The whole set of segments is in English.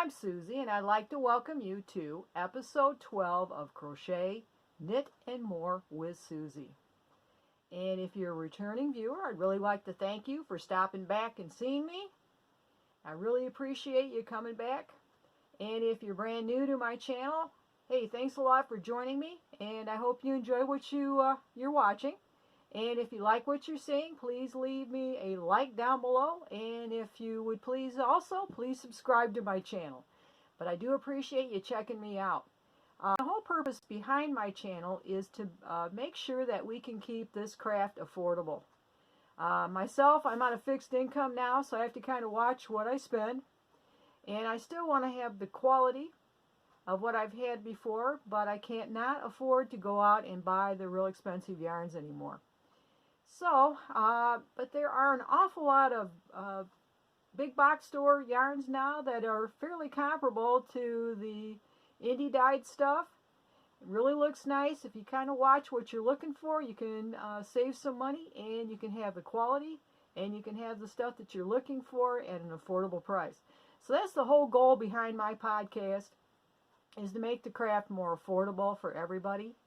I'm Susie, and I'd like to welcome you to episode 12 of Crochet, Knit, and More with Susie. And if you're a returning viewer, I'd really like to thank you for stopping back and seeing me. I really appreciate you coming back. And if you're brand new to my channel, hey, thanks a lot for joining me, and I hope you enjoy what you're watching. And if you like what you're seeing, please leave me a like down below. And if you would please subscribe to my channel. But I do appreciate you checking me out. The whole purpose behind my channel is to make sure that we can keep this craft affordable. Myself, I'm on a fixed income now, so I have to kind of watch what I spend. And I still want to have the quality of what I've had before, but I can't not afford to go out and buy the real expensive yarns anymore. So, but there are an awful lot of big box store yarns now that are fairly comparable to the indie dyed stuff. It really looks nice. If you kind of watch what you're looking for, you can save some money, and you can have the quality, and you can have the stuff that you're looking for at an affordable price. So that's the whole goal behind my podcast, is to make the craft more affordable for everybody,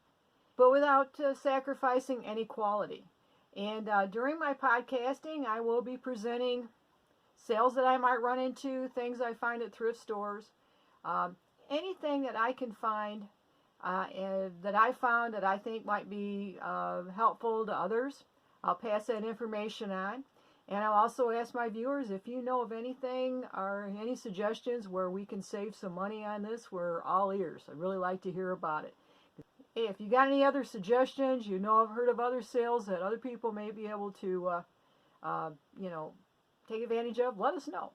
but without sacrificing any quality. And during my podcasting, I will be presenting sales that I might run into, things I find at thrift stores, anything that I can find and that I found that I think might be helpful to others. I'll pass that information on. And I'll also ask my viewers, if you know of anything or any suggestions where we can save some money on this, we're all ears. I'd really like to hear about it. Hey, if you got any other suggestions, I've heard of other sales that other people may be able to, take advantage of, let us know.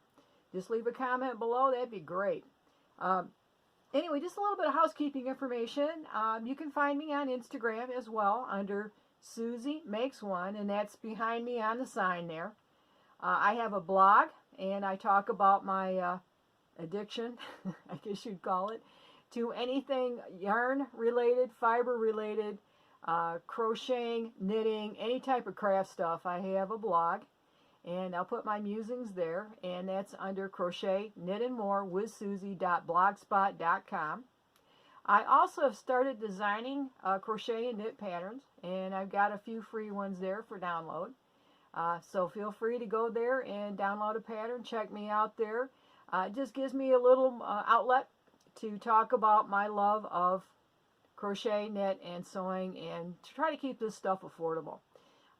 Just leave a comment below. That'd be great. Anyway, just a little bit of housekeeping information. You can find me on Instagram as well under Suzee Makes One, and that's behind me on the sign there. I have a blog, and I talk about my addiction, I guess you'd call it, to anything yarn related, fiber related, crocheting, knitting, any type of craft stuff. I have a blog, and I'll put my musings there, and that's under Crochet, Knit and More with Susie.blogspot.com. I also have started designing crochet and knit patterns, and I've got a few free ones there for download. So feel free to go there and download a pattern. Check me out there. It just gives me a little outlet to talk about my love of crochet, knit, and sewing, and to try to keep this stuff affordable.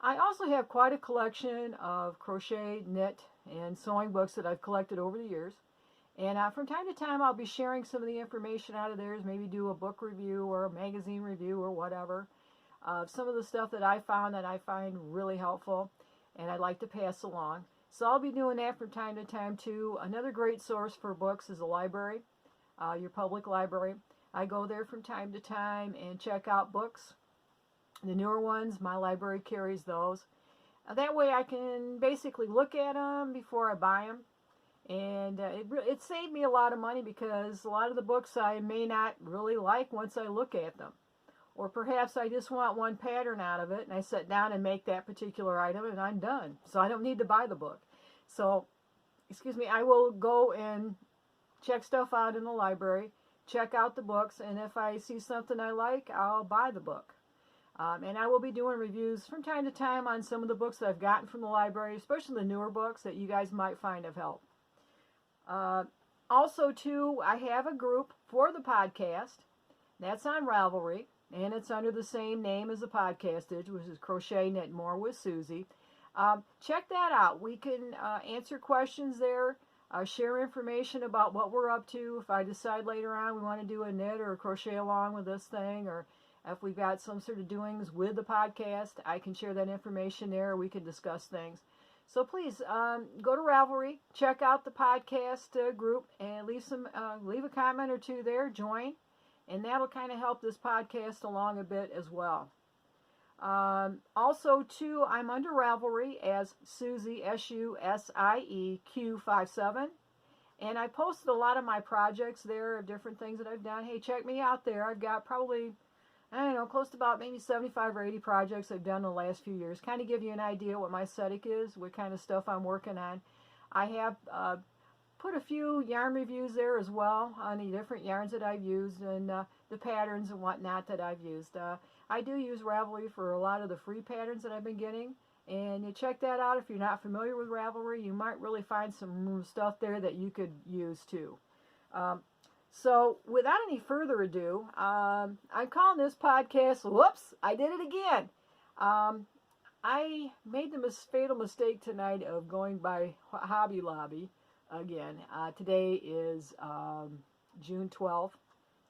I also have quite a collection of crochet, knit, and sewing books that I've collected over the years. And from time to time, I'll be sharing some of the information out of theirs, maybe do a book review or a magazine review or whatever. Some of the stuff that I found that I find really helpful and I'd like to pass along. So I'll be doing that from time to time too. Another great source for books is a library, your public library. I go there from time to time and check out books. The newer ones, my library carries those. That way I can basically look at them before I buy them. And it saved me a lot of money, because a lot of the books I may not really like once I look at them. Or perhaps I just want one pattern out of it, and I sit down and make that particular item, and I'm done. So I don't need to buy the book. So, I will go and check stuff out in the library, check out the books, and if I see something I like, I'll buy the book. And I will be doing reviews from time to time on some of the books that I've gotten from the library, especially the newer books that you guys might find of help. Also, too, I have a group for the podcast. That's on Ravelry, and it's under the same name as the podcast is, which is Crochet, Knit, More with Susie. Check that out. We can answer questions there, share information about what we're up to. If I decide later on we want to do a knit or a crochet along with this thing, or if we've got some sort of doings with the podcast, I can share that information there. We can discuss things. So please go to Ravelry, check out the podcast group, and leave a comment or two there. Join, and that'll kind of help this podcast along a bit as well. Also, too, I'm under Ravelry as Susie, SUSIEQ57, and I posted a lot of my projects there of different things that I've done. Hey, check me out there. I've got probably, I don't know, close to about maybe 75 or 80 projects I've done in the last few years. Kind of give you an idea what my aesthetic is, what kind of stuff I'm working on. I have put a few yarn reviews there as well on the different yarns that I've used and the patterns and whatnot that I've used. I do use Ravelry for a lot of the free patterns that I've been getting, and you check that out if you're not familiar with Ravelry. You might really find some stuff there that you could use too. So without any further ado, I'm calling this podcast, whoops, I did it again. I made the fatal mistake tonight of going by Hobby Lobby again. Today is June 12th.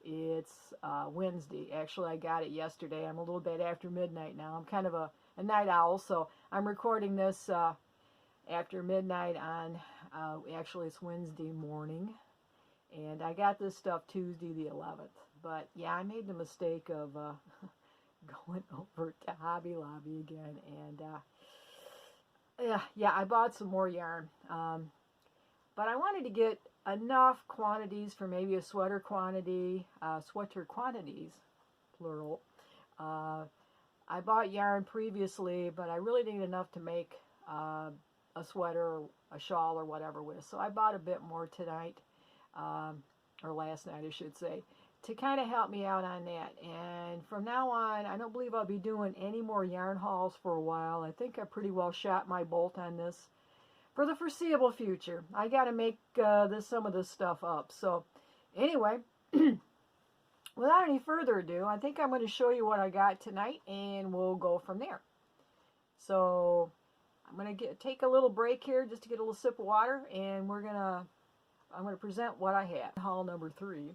It's Wednesday. Actually, I got it yesterday. I'm a little bit after midnight now. I'm kind of a night owl, so I'm recording this after midnight on, actually it's Wednesday morning. And I got this stuff Tuesday the 11th. But yeah, I made the mistake of going over to Hobby Lobby again. And yeah, I bought some more yarn. But I wanted to get enough quantities for maybe a sweater quantities, plural. I bought yarn previously, but I really didn't get enough to make a sweater or a shawl or whatever with. So I bought a bit more tonight, or last night I should say, to kind of help me out on that. And from now on, I don't believe I'll be doing any more yarn hauls for a while. I think I pretty well shot my bolt on this for the foreseeable future. I got to make some of this stuff up. So anyway, without any further ado, I think I'm going to show you what I got tonight, and we'll go from there. So I'm going to take a little break here just to get a little sip of water, and I'm going to present what I had. Haul number 3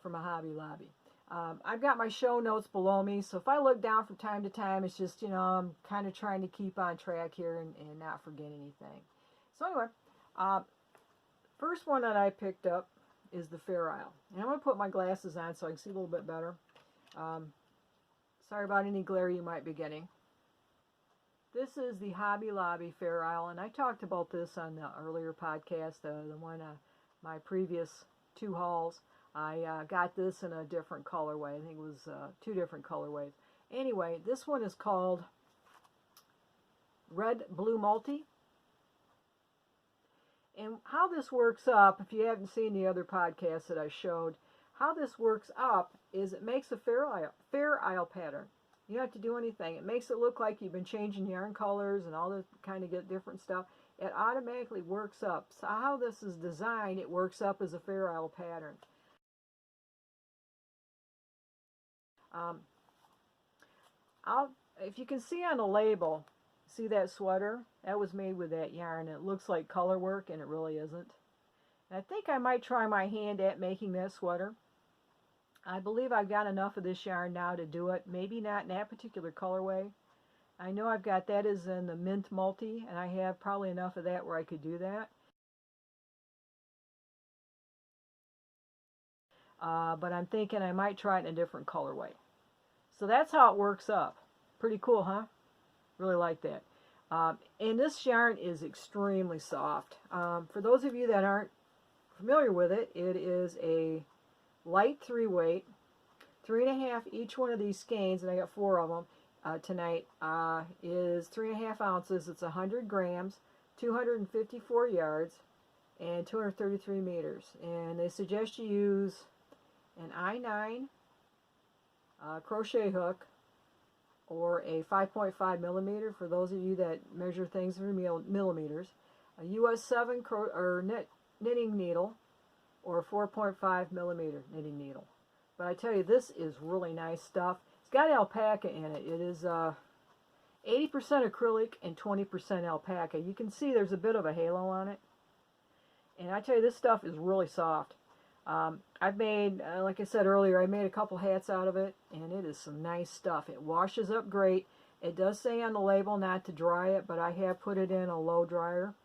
from a Hobby Lobby. I've got my show notes below me, so if I look down from time to time, it's just, I'm kind of trying to keep on track here and not forget anything. So anyway, first one that I picked up is the Fair Isle. And I'm going to put my glasses on so I can see a little bit better. Sorry about any glare you might be getting. This is the Hobby Lobby Fair Isle, and I talked about this on the earlier podcast, the one my previous 2 hauls. I got this in a different colorway. I think it was 2 different colorways. Anyway, this one is called Red Blue Multi. And how this works up, if you haven't seen the other podcasts that I showed, how this works up is it makes a Fair Isle pattern. You don't have to do anything. It makes it look like you've been changing yarn colors and all this kind of get different stuff. It automatically works up. So how this is designed, it works up as a Fair Isle pattern. If you can see on the label, see that sweater? That was made with that yarn. It looks like color work, and it really isn't. And I think I might try my hand at making that sweater. I believe I've got enough of this yarn now to do it. Maybe not in that particular colorway. I know I've got that is in the Mint Multi, and I have probably enough of that where I could do that. But I'm thinking I might try it in a different colorway. So that's how it works up. Pretty cool, huh? Really like that. And this yarn is extremely soft. For those of you that aren't familiar with it, it is a light 3-weight, 3.5 each one of these skeins, and I got 4 of them tonight, is 3.5 ounces. It's 100 grams, 254 yards, and 233 meters. And they suggest you use an I-9 crochet hook or a 5.5 millimeter for those of you that measure things in millimeters, a US 7 knitting needle, or a 4.5 millimeter knitting needle. But I tell you, this is really nice stuff. It's got alpaca in it. It is 80% acrylic and 20% alpaca. You can see there's a bit of a halo on it. And I tell you, this stuff is really soft. I've made, like I said earlier, I made a couple hats out of it, and it is some nice stuff. It washes up great. It does say on the label not to dry it, but I have put it in a low dryer,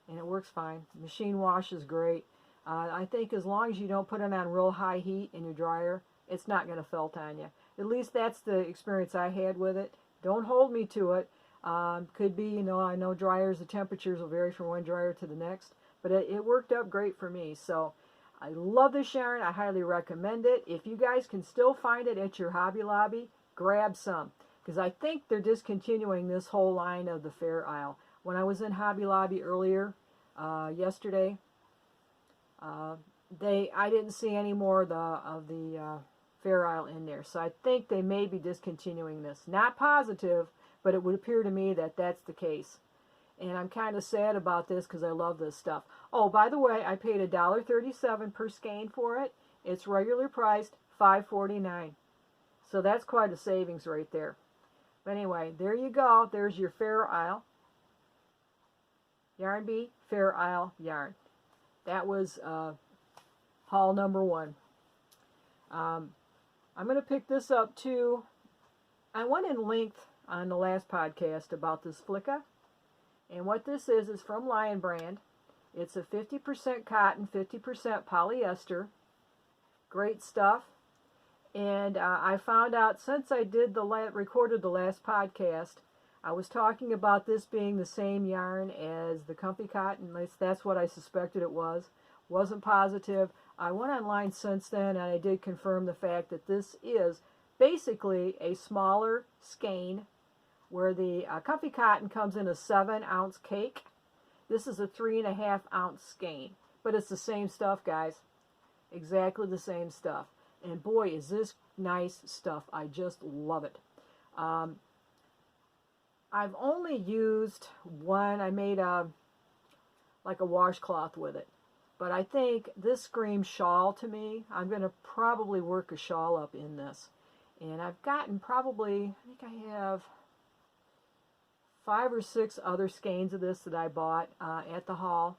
and it works fine. The machine washes great. I think as long as you don't put it on real high heat in your dryer, it's not going to felt on you. At least that's the experience I had with it. Don't hold me to it. Could be, I know dryers, the temperatures will vary from one dryer to the next, but it worked up great for me. So I love this yarn. I highly recommend it. If you guys can still find it at your Hobby Lobby, grab some, because I think they're discontinuing this whole line of the Fair Isle. When I was in Hobby Lobby earlier yesterday, I didn't see any more of the Fair Isle in there, so I think they may be discontinuing this. Not positive, but it would appear to me that that's the case. And I'm kind of sad about this because I love this stuff. Oh, by the way, I paid $1.37 per skein for it. It's regular priced $5.49. So that's quite a savings right there. But anyway, there you go. There's your Fair Isle Yarn Bee Fair Isle yarn. That was haul number 1. I'm going to pick this up too. I went in length on the last podcast about this Flicka. And what this is from Lion Brand. It's a 50% cotton, 50% polyester. Great stuff. And I found out since I did recorded the last podcast, I was talking about this being the same yarn as the Comfy Cotton. At least that's what I suspected it was. Wasn't positive. I went online since then and I did confirm the fact that this is basically a smaller skein, where the Comfy Cotton comes in a 7-ounce cake. This is a 3.5-ounce skein. But it's the same stuff, guys. Exactly the same stuff. And boy, is this nice stuff. I just love it. I've only used one. I made like a washcloth with it. But I think this screams shawl to me. I'm going to probably work a shawl up in this. And I've gotten probably, I think I have 5 or 6 other skeins of this that I bought at the haul.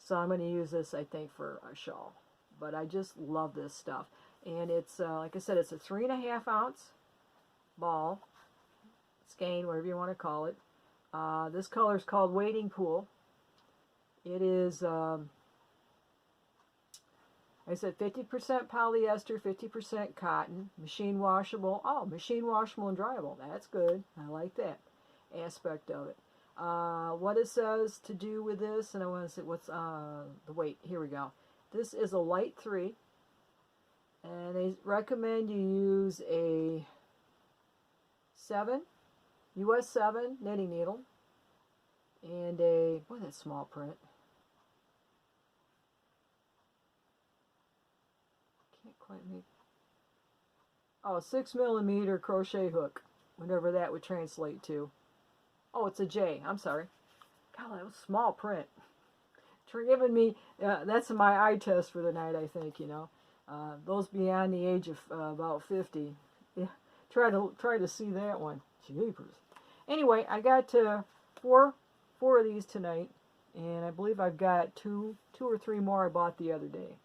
So I'm going to use this, I think, for a shawl. But I just love this stuff. And it's, like I said, it's a 3.5-ounce ball, skein, whatever you want to call it. This color is called Wading Pool. It is, I said 50% polyester, 50% cotton, machine washable. Oh, machine washable and dryable. That's good. I like that aspect of it. What it says to do with this, and I want to say what's the weight. Here we go. This is a light 3, and they recommend you use a 7, US 7 knitting needle, and a, boy, that's small print. Can't quite make, oh, 6mm crochet hook, whatever that would translate to. Oh, it's a J. I'm sorry. God, that was small print. Forgiving me. That's my eye test for the night, I think, you know. Those beyond the age of about 50. Yeah, try to see that one. Jeepers. Anyway, I got four of these tonight, and I believe I've got two or three more I bought the other day.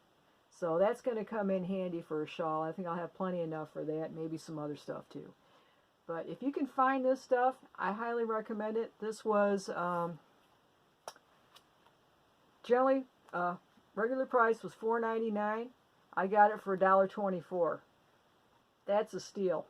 So that's going to come in handy for a shawl. I think I'll have plenty enough for that. Maybe some other stuff too. But if you can find this stuff, I highly recommend it. This was generally regular price was $4.99. I got it for $1.24. That's a steal.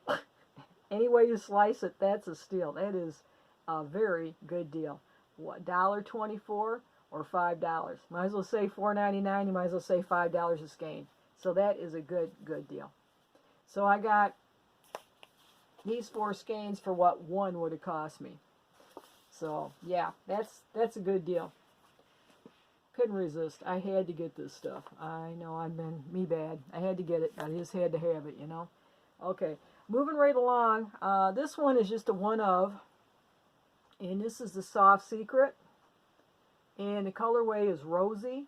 Any way you slice it, that's a steal. That is a very good deal. What, $1.24 or $5? Might as well say $4.99. You might as well say $5 a skein. So that is a good deal. So I got these 4 skeins for what one would have cost me. So yeah, that's a good deal. Couldn't resist. I had to get this stuff. I know I've been me bad. I had to get it. I just had to have it, you know. Okay, moving right along. This one is just a one of, and this is the Soft Secret, and the colorway is Rosy.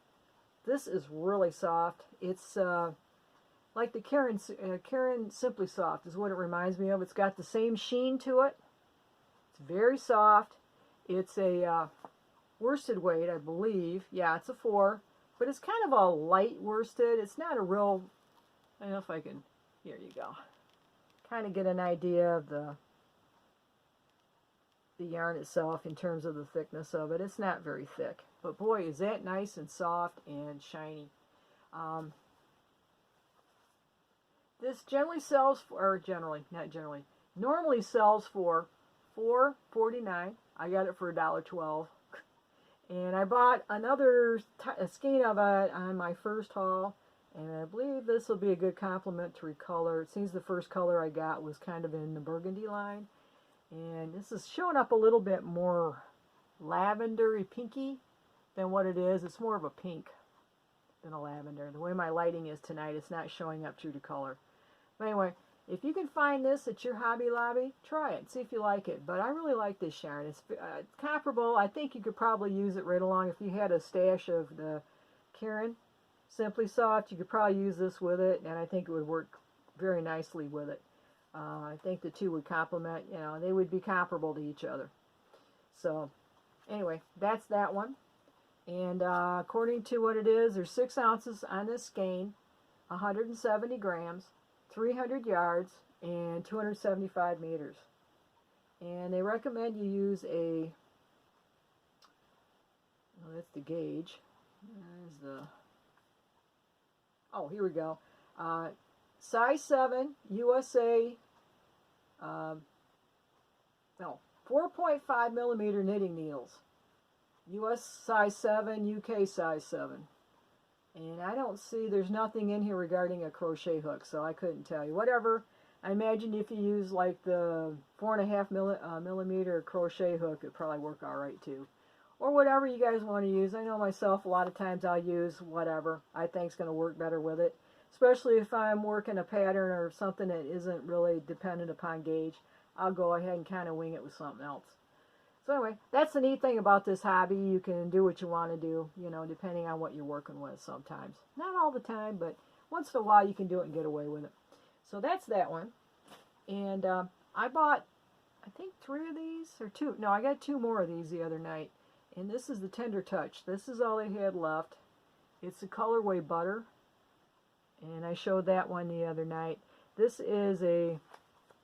This is really soft. It's like the Karen Simply Soft is what it reminds me of. It's got the same sheen to it. It's very soft. It's a worsted weight, I believe. Yeah, it's a 4, but it's kind of a light worsted. It's not a real, I don't know if I can, here you go. Kind of get an idea of the yarn itself in terms of the thickness of it. It's not very thick, but boy, is that nice and soft and shiny. This generally sells for, normally sells for $4.49. I got it for $1.12. And I bought another skein of it on my first haul, and I believe this will be a good complementary color. It seems the first color I got was kind of in the burgundy line, and this is showing up a little bit more lavendery pinky than what it is. It's more of a pink than a lavender. The way my lighting is tonight, it's not showing up true to color. But anyway, if you can find this at your Hobby Lobby, try it. See if you like it. But I really like this yarn. It's comparable. I think you could probably use it right along. If you had a stash of the Karen Simply Soft, you could probably use this with it, and I think it would work very nicely with it. I think the two would complement, you know, they would be comparable to each other. So, anyway, that's that one. And according to what it is, there's 6 ounces on this skein, 170 grams, 300 yards, and 275 meters. And they recommend you use a, well, that's the gauge. There's the, oh, here we go. Size 7, USA, no, 4.5 millimeter knitting needles. US size 7, UK size 7. And I don't see, there's nothing in here regarding a crochet hook, so I couldn't tell you. Whatever, I imagine if you use like the 4.5 millimeter crochet hook, it'd probably work all right too. Or whatever you guys want to use. I know myself, a lot of times I'll use whatever I think's going to work better with it. Especially if I'm working a pattern or something that isn't really dependent upon gauge. I'll go ahead and kind of wing it with something else. So anyway, that's the neat thing about this hobby. You can do what you want to do, you know, depending on what you're working with sometimes. Not all the time, but once in a while you can do it and get away with it. So that's that one. And I bought, I think 3 of these, or 2. No, I got 2 more of these the other night. And this is the Tender Touch. This is all they had left. It's the colorway Butter. And I showed that one the other night. This is a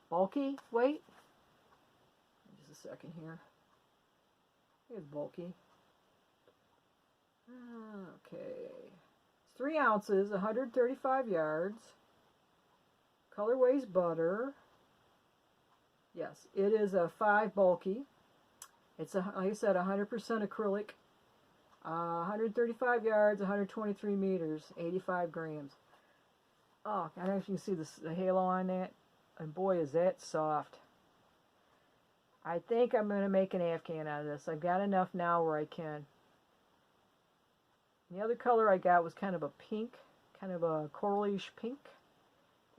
bulky weight. Just a second here. It's bulky. Okay. It's 3 ounces, 135 yards. Colorway's Butter. Yes, it is a 5 bulky. It's, like I said, 100% acrylic. 135 yards, 123 meters, 85 grams. Oh, I don't know if you can see the halo on that. And boy, is that soft. I think I'm going to make an afghan out of this. I've got enough now where I can. The other color I got was kind of a pink, kind of a coralish pink.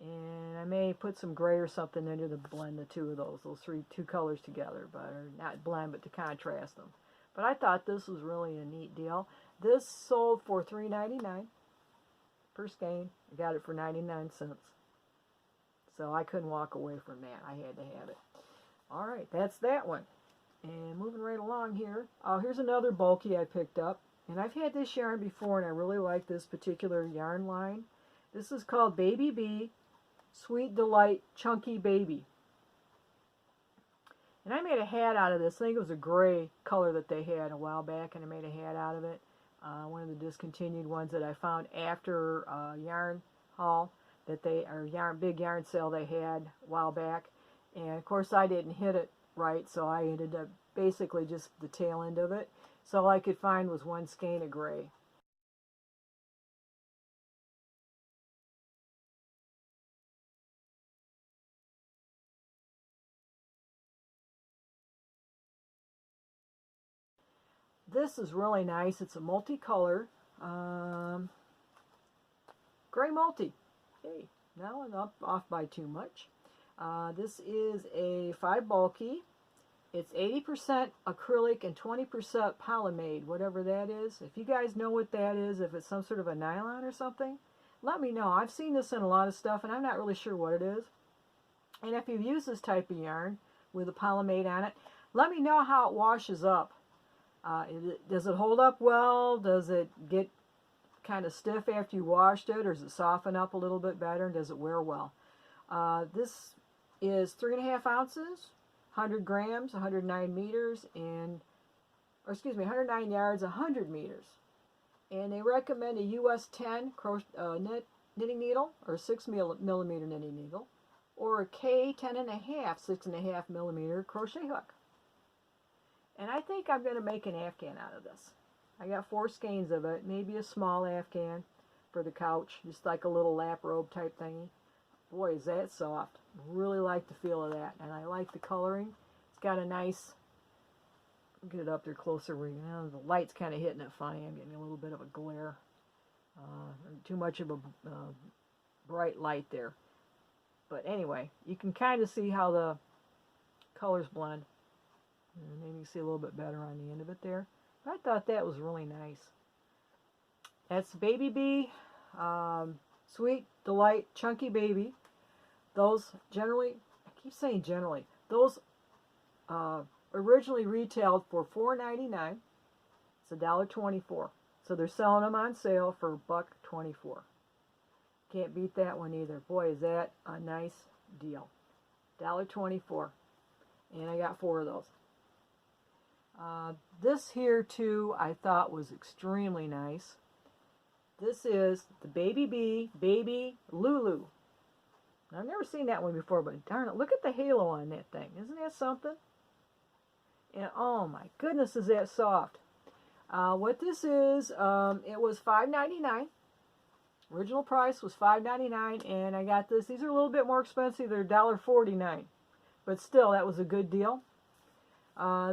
And I may put some gray or something into the blend the two of those two colors together, but or not blend, but to contrast them. But I thought this was really a neat deal. This sold for $3.99 per skein. I got it for 99 cents. So I couldn't walk away from that. I had to have it. All right, that's that one. And moving right along here. Oh, here's another bulky I picked up. And I've had this yarn before, and I really like this particular yarn line. This is called Baby Bee Sweet Delight Chunky Baby. And I made a hat out of this. I think it was a gray color that they had a while back, and I made a hat out of it. One of the discontinued ones that I found after yarn haul that big yarn sale they had a while back. And of course I didn't hit it right, so I ended up basically just the tail end of it. So all I could find was 1 skein of gray. This is really nice. It's a multicolor gray multi. Hey, now I'm off by too much. This is a 5 bulky. It's 80% acrylic and 20% polyamide, whatever that is. If you guys know what that is, if it's some sort of a nylon or something, let me know. I've seen this in a lot of stuff, and I'm not really sure what it is. And if you've used this type of yarn with a polyamide on it, let me know how it washes up. Does it hold up well? Does it get kind of stiff after you washed it, or does it soften up a little bit better? And does it wear well? This is 3.5 ounces, 100 grams, 109 meters, and 109 yards, 100 meters. And they recommend a US 10 knitting needle, or 6 millimeter knitting needle, or a K 10.5, 6.5 millimeter crochet hook. And I think I'm going to make an afghan out of this. I got 4 skeins of it, maybe a small afghan for the couch, just like a little lap robe type thingy. Boy, is that soft. Really like the feel of that, and I like the coloring. It's got a nice, get it up there closer where you know the light's kind of hitting it funny. I'm getting a little bit of a glare. Too much of a bright light there. But anyway, you can kind of see how the colors blend. And maybe you see a little bit better on the end of it there. But I thought that was really nice. That's Baby Bee, Sweet Delight Chunky Baby. Those generally, I keep saying generally, those originally retailed for $4.99. It's $1.24. So they're selling them on sale for $1.24. Can't beat that one either. Boy, is that a nice deal. $1.24. And I got 4 of those. This here too I thought was extremely nice. This is the Baby Bee Baby Lulu. I've never seen that one before, but darn it, look at the halo on that thing. Isn't that something? And oh my goodness, is that soft. What this is, it was $5.99. Original price was $5.99, and I got this. These are a little bit more expensive. They're $1.49. But still, that was a good deal.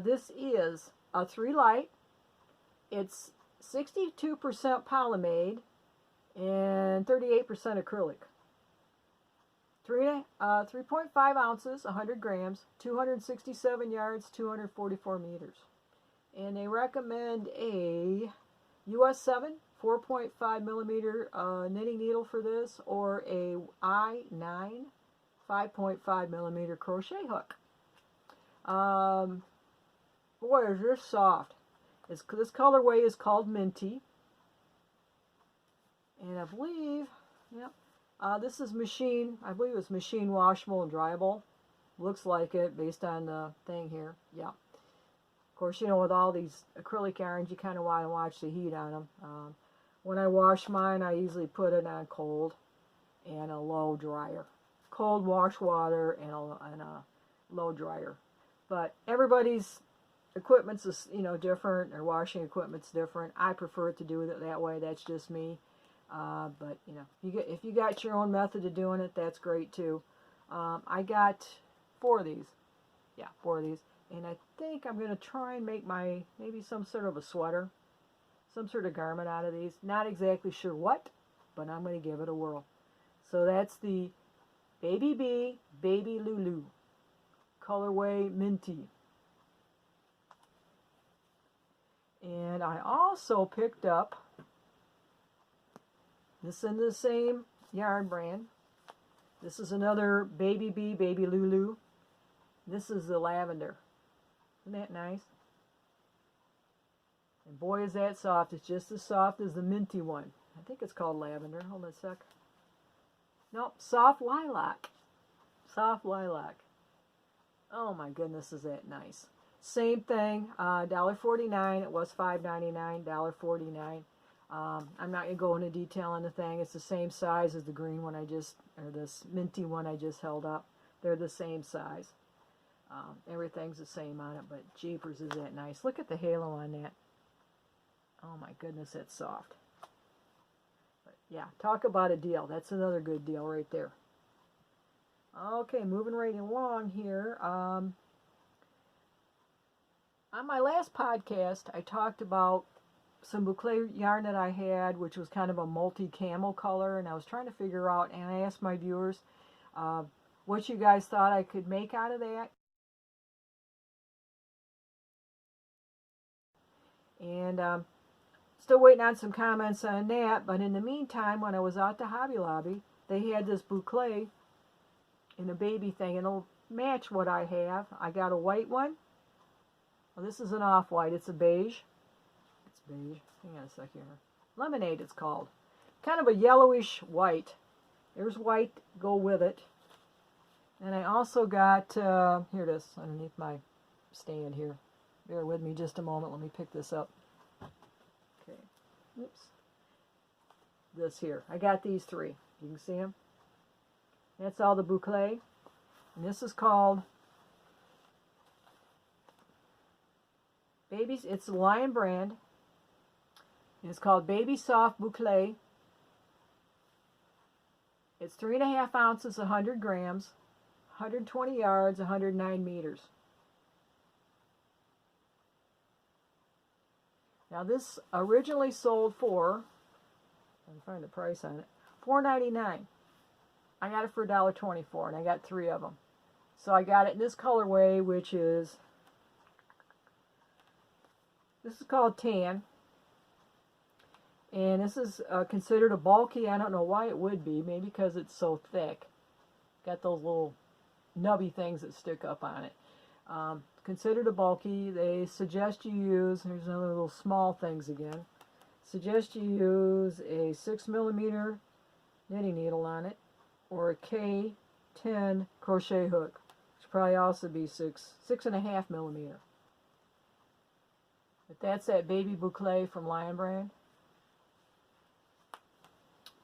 This is a 3-light. It's 62% polyamide and 38% acrylic. 3.5 ounces, 100 grams, 267 yards, 244 meters. And they recommend a US 7 4.5 millimeter knitting needle for this, or a I9 5.5 millimeter crochet hook. Boy, is this soft. This colorway is called Minty. And I believe, yep, this is machine, I believe it's machine washable and dryable. Looks like it based on the thing here. Yeah. Of course, you know, with all these acrylic yarns, you kind of want to watch the heat on them. When I wash mine, I usually put it on cold and a low dryer. Cold wash water and a low dryer. But everybody's equipment's is, you know, different. Their washing equipment's different. I prefer to do it that way. That's just me. But you know, if you got your own method of doing it, that's great too. I got 4 of these. Yeah, 4 of these. And I think I'm going to try and make maybe some sort of a sweater, some sort of garment out of these. Not exactly sure what, but I'm going to give it a whirl. So that's the Baby Bee Baby Lulu colorway Minty. And I also picked up this in the same yarn brand. This is another Baby Bee Baby Lulu. This is the lavender. Isn't that nice? And boy, is that soft. It's just as soft as the Minty one. I think it's called lavender. Hold on a sec. Nope, soft lilac. Soft lilac. Oh my goodness, is that nice. Same thing, $1.49. It was $5.99, $1.49. I'm not going to go into detail on the thing. It's the same size as the green one or this Minty one I just held up. They're the same size. Everything's the same on it, but jeepers, is that nice. Look at the halo on that. Oh my goodness, that's soft. But yeah, talk about a deal. That's another good deal right there. Okay, moving right along here. On my last podcast, I talked about some boucle yarn that I had, which was kind of a multi-camel color, and I was trying to figure out, and I asked my viewers what you guys thought I could make out of that. And still waiting on some comments on that, but in the meantime, when I was out to Hobby Lobby, they had this boucle in a baby thing, and it'll match what I have. I got a white one. Well, this is an off-white. It's a beige. It's beige. Hang on a second here. Lemonade, it's called. Kind of a yellowish white. There's white, go with it. And I also got, here it is, underneath my stand here. Bear with me just a moment. Let me pick this up. Okay. Oops. This here. I got these 3. You can see them. That's all the boucle. And this is called Babies. It's the Lion brand. And it's called Baby Soft Boucle. It's 3.5 ounces, 100 grams, 120 yards, 109 meters. Now this originally sold for I can find the price on it. $4.99. I got it for $1.24, and I got 3 of them. So I got it in this colorway, which is, this is called tan. And this is considered a bulky. I don't know why it would be. Maybe because it's so thick. Got those little nubby things that stick up on it. Considered a bulky. They suggest you use, here's another little small things again. Suggest you use a 6mm knitting needle on it, or a K10 crochet hook, which probably also be 6.5mm. But that's that baby boucle from Lion Brand.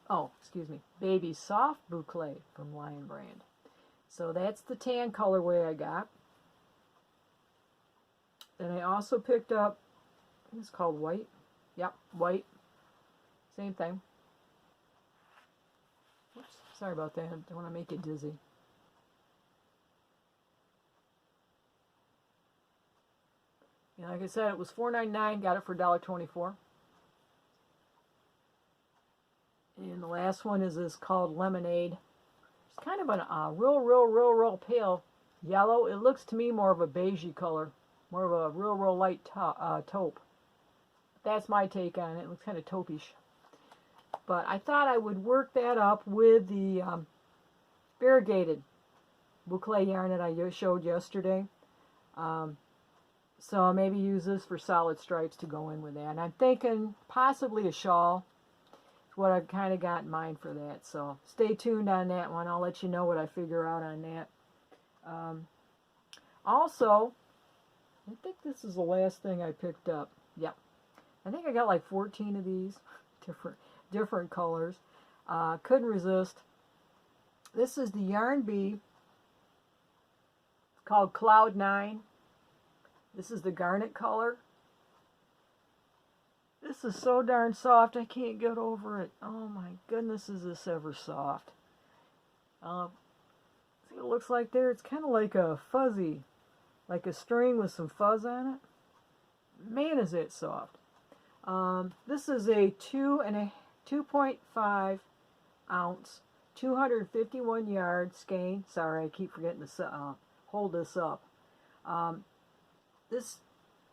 Oh, excuse me, baby soft boucle from Lion Brand. So that's the tan colorway I got. Then I also picked up, I think it's called white. Yep, white. Same thing. Oops, sorry about that. I don't want to make it dizzy. Yeah, like I said, it was $4.99. Got it for $1.24. And the last one is this called Lemonade. It's kind of a real pale yellow. It looks to me more of a beigey color. More of a real light taupe. That's my take on it. It looks kind of taupe-ish. But I thought I would work that up with the variegated boucle yarn that I showed yesterday. So maybe use this for solid stripes to go in with that. And I'm thinking possibly a shawl is what I've kind of got in mind for that. So stay tuned on that one. I'll let you know what I figure out on that. Also, I think this is the last thing I picked up. Yep. I think I got like 14 of these, different colors. Couldn't resist. This is the Yarn Bee. It's called Cloud 9. This is the garnet color. This is so darn soft, I can't get over it. Oh my goodness, is this ever soft. See what it looks like there? It's kind of like a fuzzy, like a string with some fuzz on it. Man, is it soft. This is a 2.5 ounce, 251 yard skein. Sorry, I keep forgetting to hold this up. This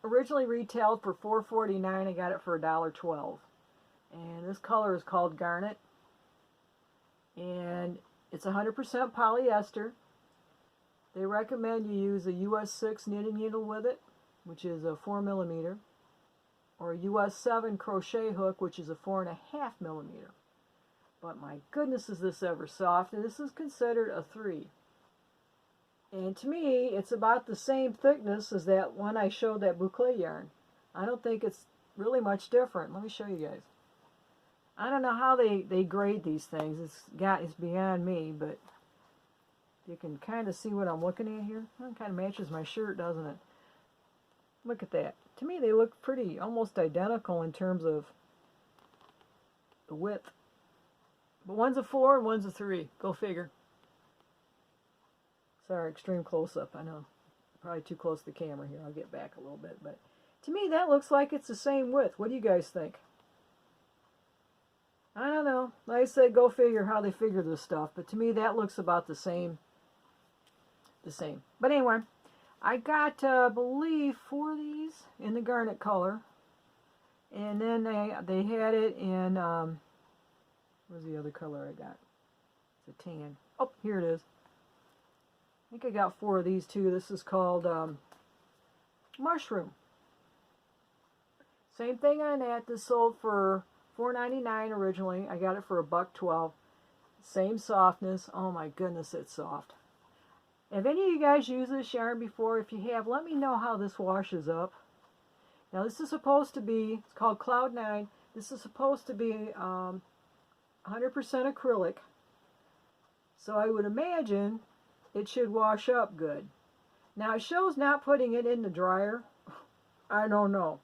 originally retailed for $4.49. I got it for $1.12. And this color is called Garnet. And it's 100% polyester. They recommend you use a US 6 knitting needle with it, which is a 4mm. Or a US 7 crochet hook, which is a 4.5mm. But my goodness, is this ever soft. And this is considered a 3. And to me, it's about the same thickness as that one I showed, that boucle yarn. I don't think it's really much different. Let me show you guys. I don't know how they grade these things. It's beyond me, but you can kind of see what I'm looking at here. It kind of matches my shirt, doesn't it? Look at that. To me, they look pretty, almost identical in terms of the width. But one's a 4 and one's a 3. Go figure. Sorry, extreme close-up. I know. Probably too close to the camera here. I'll get back a little bit. But to me, that looks like it's the same width. What do you guys think? I don't know. Like I said, go figure how they figure this stuff. But to me, that looks about the same. But anyway, I got, I believe, 4 of these in the garnet color. And then they had it in, where's the other color I got? It's a tan. Oh, here it is. I think I got 4 of these too. This is called Mushroom. Same thing on that. This sold for $4.99 originally. I got it for $1.12. Same softness. Oh my goodness, it's soft. Have any of you guys used this yarn before? If you have, let me know how this washes up. Now this is supposed to be, it's called Cloud 9. This is supposed to be 100% acrylic. So I would imagine it should wash up good. Now it shows not putting it in the dryer. I don't know.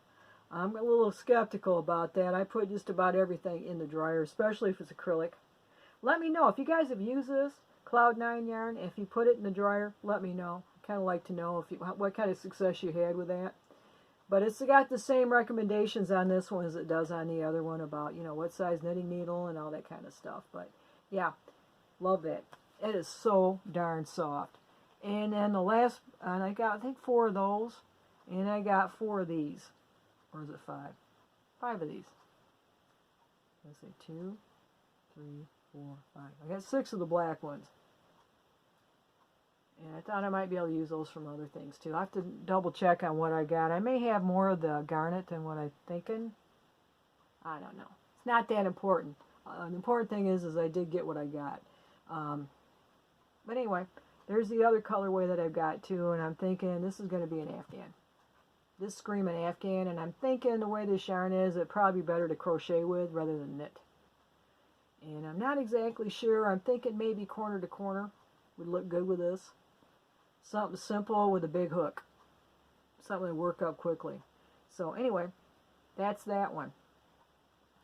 I'm a little skeptical about that. I put just about everything in the dryer, especially if it's acrylic. Let me know if you guys have used this Cloud 9 yarn. If you put it in the dryer, let me know. I kind of like to know if what kind of success you had with that. But it's got the same recommendations on this one as it does on the other one about, you know, what size knitting needle and all that kind of stuff. But yeah, love that. It is so darn soft. And then the last, and I got, I think 4 of those. And I got 4 of these. Or is it 5? 5 of these. Let's see, 2, 3, 4, 5. I got 6 of the black ones. And I thought I might be able to use those from other things too. I have to double check on what I got. I may have more of the garnet than what I'm thinking. I don't know. It's not that important. The important thing is I did get what I got. But anyway, there's the other colorway that I've got too, and I'm thinking this is going to be an Afghan. This screaming Afghan, and I'm thinking the way this yarn is, it'd probably be better to crochet with rather than knit. And I'm not exactly sure. I'm thinking maybe corner to corner would look good with this. Something simple with a big hook. Something to work up quickly. So anyway, that's that one.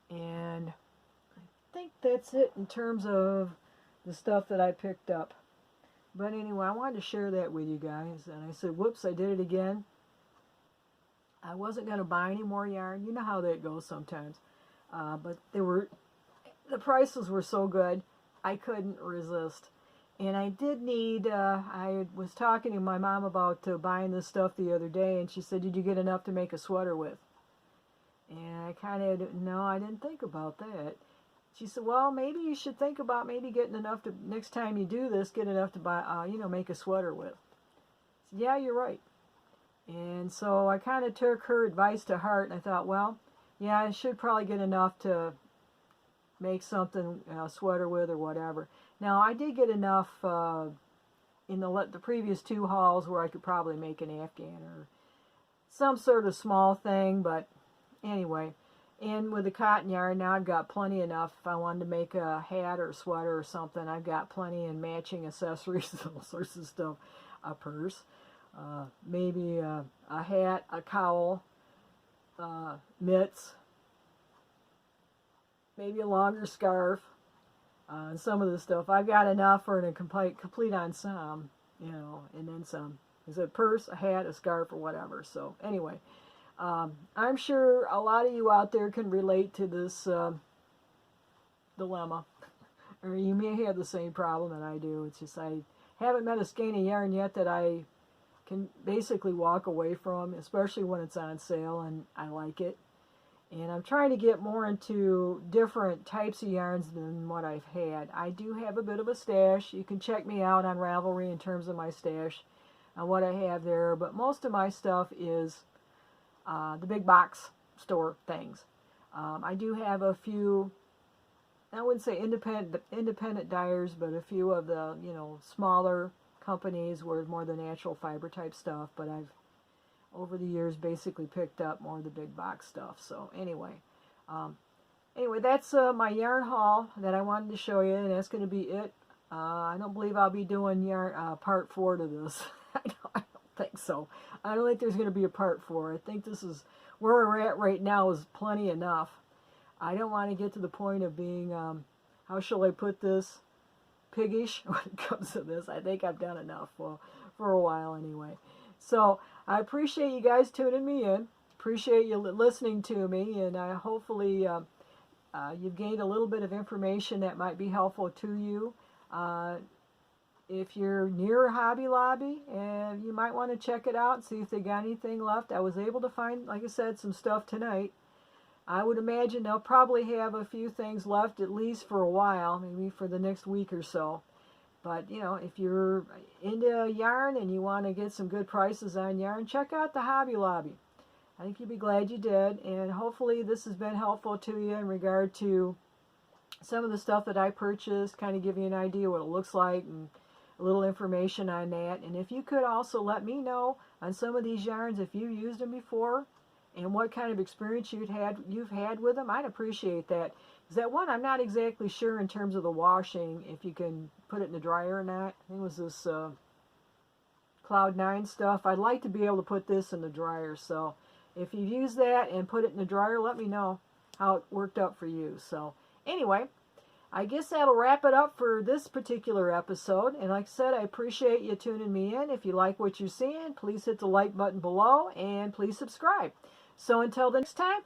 And I think that's it in terms of the stuff that I picked up. But anyway, I wanted to share that with you guys. And I said, whoops, I did it again. I wasn't going to buy any more yarn. You know how that goes sometimes. But the prices were so good, I couldn't resist. And I did need, I was talking to my mom about buying this stuff the other day, and she said, did you get enough to make a sweater with? And I kind of, no, I didn't think about that. She said, well, maybe you should think about maybe getting enough to, next time you do this, get enough to buy, you know, make a sweater with. I said, yeah, you're right. And so I kind of took her advice to heart, and I thought, well, yeah, I should probably get enough to make something, a sweater with or whatever. Now, I did get enough in the previous 2 hauls where I could probably make an Afghan or some sort of small thing, but anyway. And with the cotton yarn, now I've got plenty enough. If I wanted to make a hat or sweater or something, I've got plenty in matching accessories, all sorts of stuff. A purse, maybe a hat, a cowl, mitts, maybe a longer scarf. And some of the stuff I've got enough for a complete ensemble, you know, and then some. Is a purse, a hat, a scarf, or whatever. So anyway, I'm sure a lot of you out there can relate to this dilemma, or you may have the same problem that I do. It's just I haven't met a skein of yarn yet that I can basically walk away from, especially when it's on sale and I like it. And I'm trying to get more into different types of yarns than what I've had. I do have a bit of a stash. You can check me out on Ravelry in terms of my stash and what I have there. But most of my stuff is the big box store things. I do have a few, I wouldn't say independent dyers, but a few of the, you know, smaller companies where more the natural fiber type stuff. But I've over the years basically picked up more of the big box stuff. So anyway, that's my yarn haul that I wanted to show you, and that's going to be it. I don't believe I'll be doing yarn part 4 to this. I don't think so. I don't think there's going to be a part 4. I think this is where we're at right now is plenty enough. I don't want to get to the point of being, how shall I put this, piggish when it comes to this. I think I've done enough for a while anyway. So I appreciate you guys tuning me in. Appreciate you listening to me, and hopefully you've gained a little bit of information that might be helpful to you. If you're near Hobby Lobby, and you might want to check it out and see if they got anything left. I was able to find, like I said, some stuff tonight. I would imagine they'll probably have a few things left at least for a while, maybe for the next week or so. But, you know, if you're into yarn and you want to get some good prices on yarn, check out the Hobby Lobby. I think you'll be glad you did. And hopefully this has been helpful to you in regard to some of the stuff that I purchased, kind of give you an idea what it looks like and a little information on that. And if you could also let me know on some of these yarns if you used them before and what kind of experience you've had with them, I'd appreciate that. Because that one, I'm not exactly sure in terms of the washing, if you can put it in the dryer or not. I think it was this Cloud 9 stuff. I'd like to be able to put this in the dryer. So if you use that and put it in the dryer, let me know how it worked out for you. So anyway, I guess that'll wrap it up for this particular episode. And like I said, I appreciate you tuning me in. If you like what you're seeing, please hit the like button below and please subscribe. So until the next time,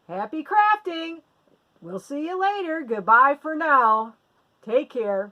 happy crafting! We'll see you later. Goodbye for now. Take care.